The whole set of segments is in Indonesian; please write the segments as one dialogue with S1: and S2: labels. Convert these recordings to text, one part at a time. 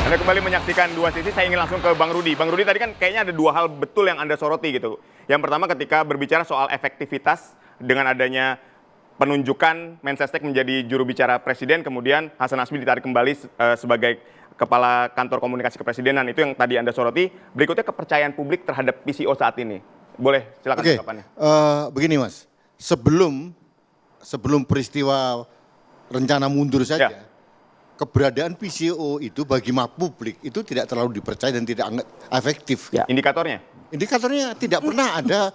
S1: Anda kembali menyaksikan dua sisi, saya ingin langsung ke Bang Rudi. Bang Rudi tadi kan kayaknya ada dua hal betul yang Anda soroti gitu. Yang pertama ketika berbicara soal efektivitas dengan adanya penunjukan Mensesnek menjadi juru bicara Presiden, kemudian Hasan Nasbi ditarik kembali sebagai Kepala Kantor Komunikasi Kepresidenan, itu yang tadi Anda soroti. Berikutnya kepercayaan publik terhadap PCO saat ini. Boleh, silakan tanggapannya.
S2: Begini Mas, sebelum peristiwa rencana mundur saja, keberadaan PCO itu bagi publik itu tidak terlalu dipercaya dan tidak efektif.
S1: Ya. Indikatornya?
S2: Indikatornya tidak pernah ada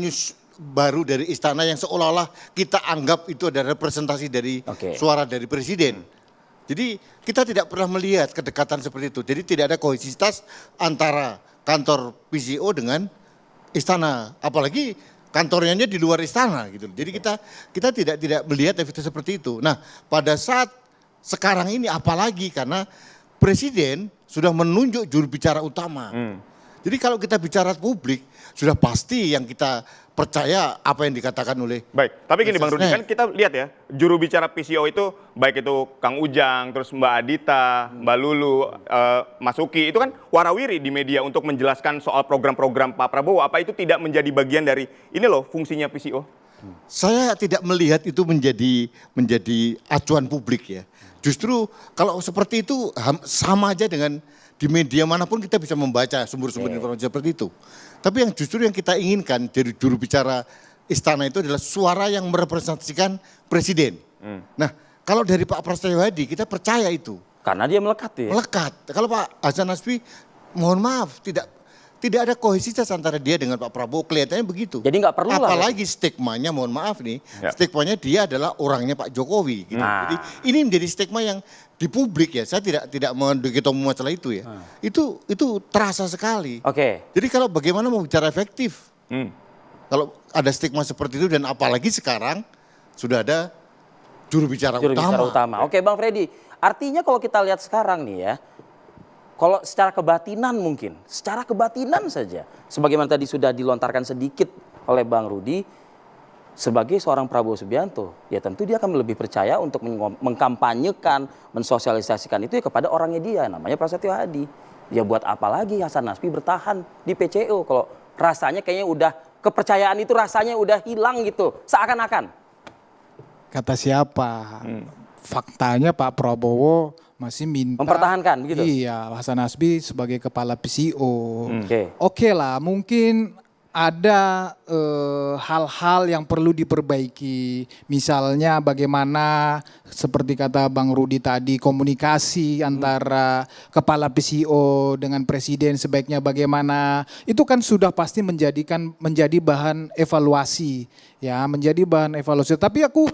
S2: news baru dari istana yang seolah-olah kita anggap itu adalah representasi dari suara dari presiden. Jadi kita tidak pernah melihat kedekatan seperti itu. Jadi tidak ada kohesivitas antara kantor PCO dengan istana, apalagi kantornya di luar istana gitu. Jadi kita tidak melihat efektivitas seperti itu. Nah, pada saat sekarang ini apalagi karena presiden sudah menunjuk juru bicara utama. Jadi kalau kita bicara publik sudah pasti yang kita percaya apa yang dikatakan oleh.
S1: Baik, tapi gini Bang Rudi, kan kita lihat ya, juru bicara PCO itu baik itu Kang Ujang, terus Mbak Adita, Mbak Lulu, Mas Uki, itu kan warawiri di media untuk menjelaskan soal program-program Pak Prabowo. Apa itu tidak menjadi bagian dari ini loh fungsinya PCO?
S2: Saya tidak melihat itu menjadi acuan publik ya. Justru kalau seperti itu sama aja dengan di media manapun kita bisa membaca sumber-sumber informasi seperti itu. Tapi yang justru yang kita inginkan dari juru bicara istana itu adalah suara yang merepresentasikan presiden. Nah, kalau dari Pak Prasetyo Hadi kita percaya itu.
S3: Karena dia melekat ya.
S2: Melekat. Kalau Pak Hasan Nasbi mohon maaf tidak ada kohesivitas antara dia dengan Pak Prabowo, kelihatannya begitu.
S3: Jadi nggak perlu lah.
S2: Apalagi stigmanya, mohon maaf nih, stigmanya dia adalah orangnya Pak Jokowi. Gitu. Jadi ini menjadi stigma yang di publik ya. Saya tidak mengetahui masalah itu ya. Itu terasa sekali. Jadi kalau bagaimana mau bicara efektif, kalau ada stigma seperti itu dan apalagi sekarang sudah ada juru bicara utama.
S3: Oke, Bang Freddy, artinya kalau kita lihat sekarang nih ya. Kalau secara kebatinan mungkin, secara kebatinan saja. Sebagaimana tadi sudah dilontarkan sedikit oleh Bang Rudi, sebagai seorang Prabowo Subianto, ya tentu dia akan lebih percaya untuk mengkampanyekan, mensosialisasikan itu ya kepada orangnya dia, namanya Prasetyo Hadi. Ya buat apa lagi Hasan Nasbi bertahan di PCO kalau rasanya kayaknya udah, kepercayaan itu rasanya udah hilang gitu, seakan-akan.
S4: Kata siapa? Faktanya Pak Prabowo masih minta
S3: mempertahankan gitu.
S4: Iya, Hasan Nasbi sebagai kepala PCO. Oke lah, mungkin ada hal-hal yang perlu diperbaiki. Misalnya bagaimana seperti kata Bang Rudi tadi, komunikasi antara kepala PCO dengan presiden sebaiknya bagaimana. Itu kan sudah pasti menjadi bahan evaluasi, ya, menjadi bahan evaluasi. Tapi aku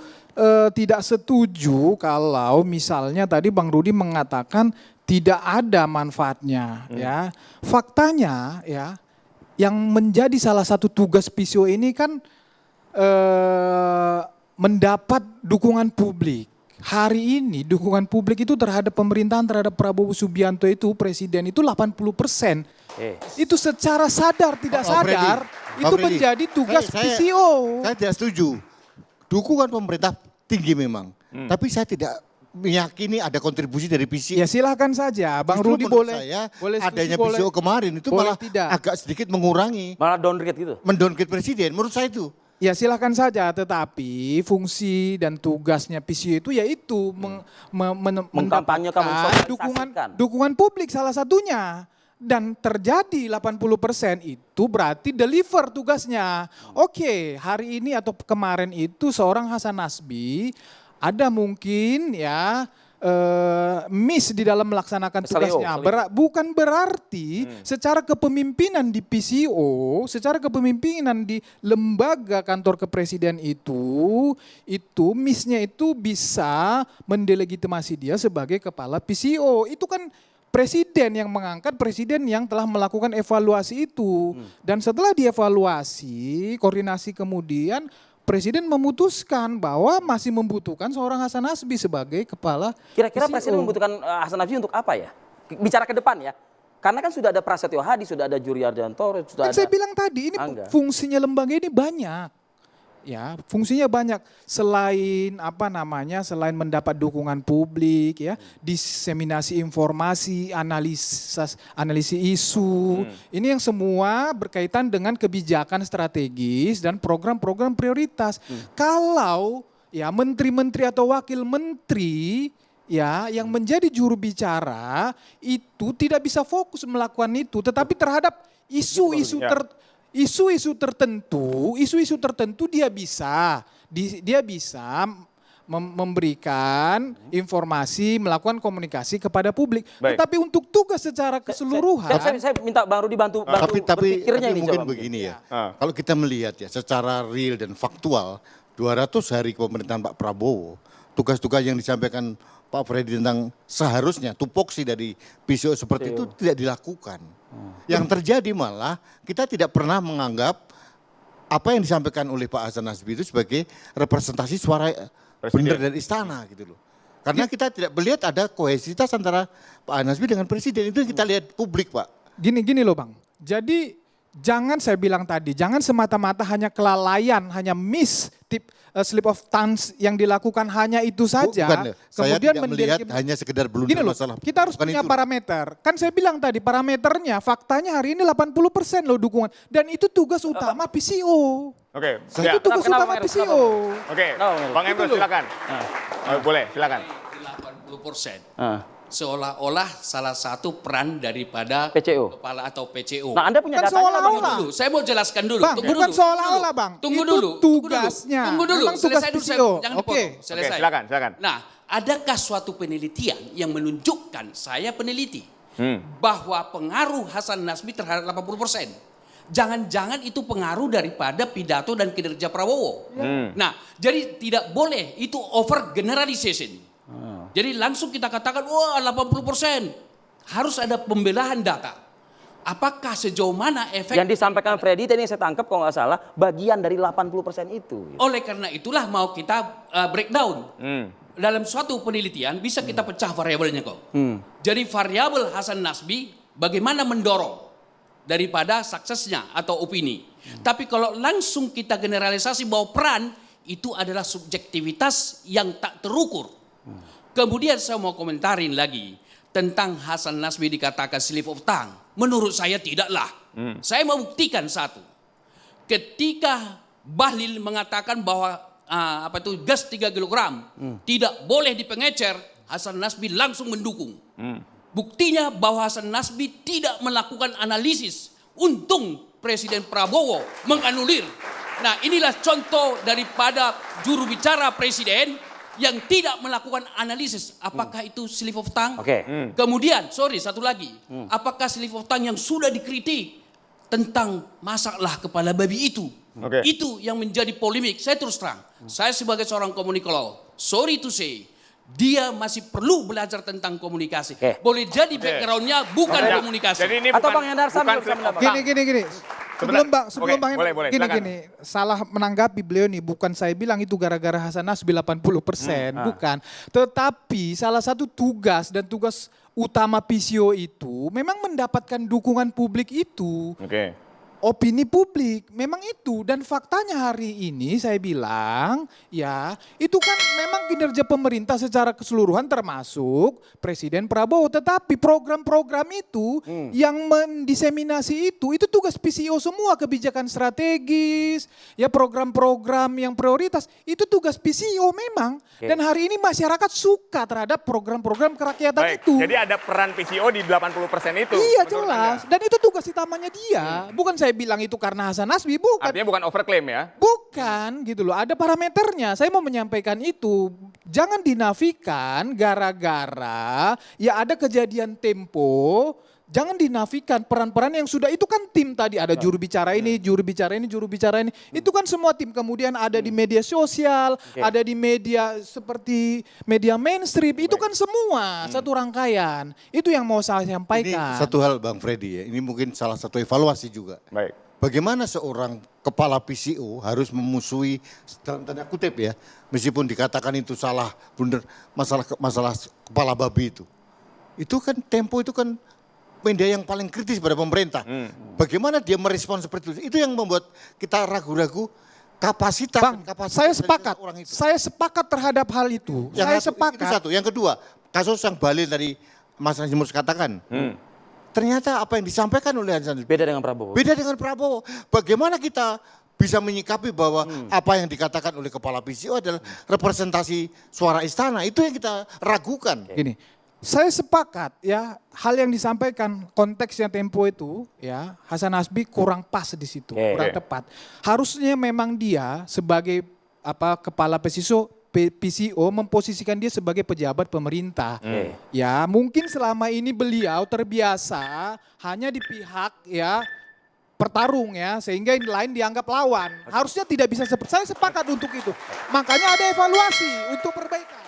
S4: tidak setuju kalau misalnya tadi Bang Rudi mengatakan tidak ada manfaatnya, ya. Faktanya ya, yang menjadi salah satu tugas PCO ini kan mendapat dukungan publik. Hari ini dukungan publik itu terhadap pemerintahan, terhadap Prabowo Subianto itu, presiden itu 80%. Itu secara sadar tidak sadar, itu menjadi tugas PCO.
S2: Saya tidak setuju. Dukungan pemerintah tinggi memang, tapi saya tidak meyakini ada kontribusi dari PCO.
S4: Ya silahkan saja, Bang Rudi boleh.
S2: Boleh adanya PCO kemarin itu malah agak sedikit mengurangi.
S3: Malah downgrade gitu?
S2: Mendowngrade presiden, menurut saya itu.
S4: Ya silahkan saja, tetapi fungsi dan tugasnya PCO itu yaitu mendapatkan dukungan publik salah satunya. Dan terjadi 80% itu berarti deliver tugasnya. Oke, hari ini atau kemarin itu seorang Hasan Nasbi ada mungkin ya miss di dalam melaksanakan tugasnya. Bukan berarti secara kepemimpinan di PCO, secara kepemimpinan di lembaga kantor kepresiden itu missnya itu bisa mendelegitimasi dia sebagai kepala PCO. Itu kan presiden yang mengangkat, presiden yang telah melakukan evaluasi itu. Dan setelah dievaluasi, koordinasi kemudian presiden memutuskan bahwa masih membutuhkan seorang Hasan Nasbi sebagai kepala
S3: Kira-kira
S4: PCO.
S3: presiden membutuhkan Hasan Nasbi untuk apa ya? Bicara ke depan ya. Karena kan sudah ada Prasetyo Hadi, sudah ada Juri Ardianto, sudah ada.
S4: Saya bilang tadi ini fungsinya lembaga ini banyak. ya, fungsinya banyak. Selain apa namanya, selain mendapat dukungan publik ya, diseminasi informasi, analisis isu. Ini yang semua berkaitan dengan kebijakan strategis dan program-program prioritas. Kalau ya menteri-menteri atau wakil menteri ya yang menjadi juru bicara itu tidak bisa fokus melakukan itu, tetapi terhadap isu-isu tertentu dia bisa memberikan informasi, melakukan komunikasi kepada publik.
S1: Baik.
S4: Tetapi untuk tugas secara keseluruhan,
S3: Saya minta Bang Rudi bantu
S2: Tapi
S3: berpikirnya ini,
S2: mungkin
S3: coba.
S2: begini ya.
S1: Ah.
S2: Kalau kita melihat ya secara real dan faktual 200 hari kepemerintahan Pak Prabowo, tugas-tugas yang disampaikan Pak Freddy tentang seharusnya tupoksi dari PCO seperti itu tidak dilakukan. Yang terjadi malah kita tidak pernah menganggap apa yang disampaikan oleh Pak Hasan Nasbi itu sebagai representasi suara benar dari istana gitu loh. Karena kita tidak melihat ada kohesivitas antara Pak Hasan Nasbi dengan Presiden, itu yang kita lihat publik, Pak.
S4: Gini loh Bang. Jadi jangan saya bilang tadi, jangan semata-mata hanya kelalaian, hanya slip of tongue yang dilakukan hanya itu saja.
S2: Bukan, saya
S4: Kemudian
S2: tidak melihat hanya sekedar blunder
S4: Gini loh,
S2: masalah.
S4: kita harus
S2: Bukan
S4: punya
S2: itu.
S4: parameter. Kan saya bilang tadi parameternya, faktanya hari ini 80% loh dukungan. Dan itu tugas utama PCO.
S1: Oke,
S4: Itu tugas
S3: Kenapa,
S4: utama
S3: Meru?
S4: PCO.
S1: Oke,
S3: Kenapa,
S1: Bang Emrus silakan. Boleh, silakan.
S5: 80%.
S3: Ah.
S5: Seolah-olah salah satu peran daripada
S3: PCO.
S5: kepala atau PCO.
S3: Nah, Anda punya
S4: Kan
S3: datanya
S4: seolah-olah.
S3: Bang?
S5: Dulu, saya mau jelaskan dulu.
S4: Bang,
S5: Tunggu
S4: bukan
S5: dulu,
S4: seolah-olah, Bang.
S5: Tunggu
S4: Itu
S5: dulu.
S4: tugasnya.
S5: Tunggu dulu.
S4: Memang tugas
S5: Selesai dulu.
S4: PCO.
S5: Jangan
S4: Oke.
S5: dipotong. Selesai.
S1: Oke, silakan.
S5: Nah, adakah suatu penelitian yang menunjukkan, saya peneliti, bahwa pengaruh Hasan Nasbi terhadap 80%? Jangan-jangan itu pengaruh daripada pidato dan kinerja Prabowo. Nah, jadi tidak boleh itu over generalization. Jadi langsung kita katakan, wah 80%. Harus ada pembelahan data. Apakah sejauh mana efek...
S3: Yang disampaikan Freddy tadi yang saya tangkap kalau nggak salah bagian dari 80% itu.
S5: Oleh karena itulah mau kita breakdown. Dalam suatu penelitian bisa kita pecah variabelnya kok. Jadi variabel Hasan Nasbi bagaimana mendorong daripada suksesnya atau opini. Tapi kalau langsung kita generalisasi bahwa peran itu adalah subjektivitas yang tak terukur. Kemudian saya mau komentarin lagi tentang Hasan Nasbi dikatakan slip of tongue. Menurut saya tidaklah. Saya mau buktikan satu. Ketika Bahlil mengatakan bahwa gas 3 kg tidak boleh dipengecer, Hasan Nasbi langsung mendukung. Buktinya bahwa Hasan Nasbi tidak melakukan analisis. Untung Presiden Prabowo menganulir. Nah, inilah contoh daripada juru bicara Presiden yang tidak melakukan analisis. Apakah itu slip of tongue?
S3: Oke.
S5: Kemudian, satu lagi. Apakah slip of tongue yang sudah dikritik tentang masaklah kepala babi itu?
S1: Oke.
S5: Itu yang menjadi polemik. Saya terus terang. Saya sebagai seorang komunikolog, sorry to say, dia masih perlu belajar tentang komunikasi.
S3: Oke.
S5: Boleh jadi backgroundnya bukan
S1: Oke.
S5: komunikasi.
S1: Jadi ini
S3: Atau
S1: bukan,
S3: Bang Yandar Sam
S1: bukan
S3: juga bisa
S1: slip of
S3: mendapat.
S1: tongue.
S4: Gini. Sebelum
S1: Oke,
S4: Bang
S1: boleh, silakan.
S4: gini, salah menanggapi beliau nih, bukan saya bilang itu gara-gara Hasan Nasbi 80%, bukan. Tetapi salah satu tugas dan tugas utama PCO itu memang mendapatkan dukungan publik itu.
S1: Oke.
S4: Opini publik memang itu, dan faktanya hari ini saya bilang ya itu kan memang kinerja pemerintah secara keseluruhan termasuk Presiden Prabowo, tetapi program-program itu yang mendiseminasi itu tugas PCO semua, kebijakan strategis ya, program-program yang prioritas itu tugas PCO memang. Dan hari ini masyarakat suka terhadap program-program kerakyatan
S1: Baik,
S4: itu.
S1: jadi ada peran PCO di 80% itu.
S4: Iya
S1: menurut
S4: jelas,
S1: Anda.
S4: dan itu tugas utamanya dia. Bukan saya bilang itu karena Hasan Nasbi, bukan.
S1: Artinya bukan overclaim ya?
S4: Bukan gitu loh, ada parameternya. Saya mau menyampaikan itu. Jangan dinafikan gara-gara ya ada kejadian Tempo. Jangan dinafikan peran-peran yang sudah, itu kan tim tadi, ada juru bicara ini, juru bicara ini, juru bicara ini. Itu kan semua tim, kemudian ada di media sosial, ada di media seperti media mainstream, itu kan semua satu rangkaian. Itu yang mau saya
S2: Ini
S4: sampaikan.
S2: satu hal Bang Freddy ya, ini mungkin salah satu evaluasi juga.
S1: Baik.
S2: Bagaimana seorang kepala PCO harus memusuhi dalam tanda kutip ya, meskipun dikatakan itu salah, blunder, masalah kepala babi itu. Itu kan Tempo itu kan media yang paling kritis pada pemerintah. Bagaimana dia merespon seperti itu? Itu yang membuat kita ragu-ragu kapasitas.
S4: Bang, saya sepakat.
S2: Orang itu.
S4: Saya sepakat terhadap hal itu. Saya sepakat.
S2: Itu satu. Yang kedua, kasus yang Balil tadi Mas Hazimus katakan. Ternyata apa yang disampaikan oleh Hasan
S3: Beda dengan Prabowo.
S2: beda dengan Prabowo. Bagaimana kita bisa menyikapi bahwa apa yang dikatakan oleh kepala PCO adalah representasi suara istana, itu yang kita ragukan.
S4: Gini, saya sepakat ya hal yang disampaikan konteksnya Tempo itu ya Hasan Nasbi kurang pas di situ, kurang tepat. Harusnya memang dia sebagai kepala PCO memposisikan dia sebagai pejabat pemerintah. Ya mungkin selama ini beliau terbiasa hanya di pihak ya bertarung ya sehingga yang lain dianggap lawan. Harusnya tidak bisa seperti saya sepakat untuk itu. Makanya ada evaluasi untuk perbaikan.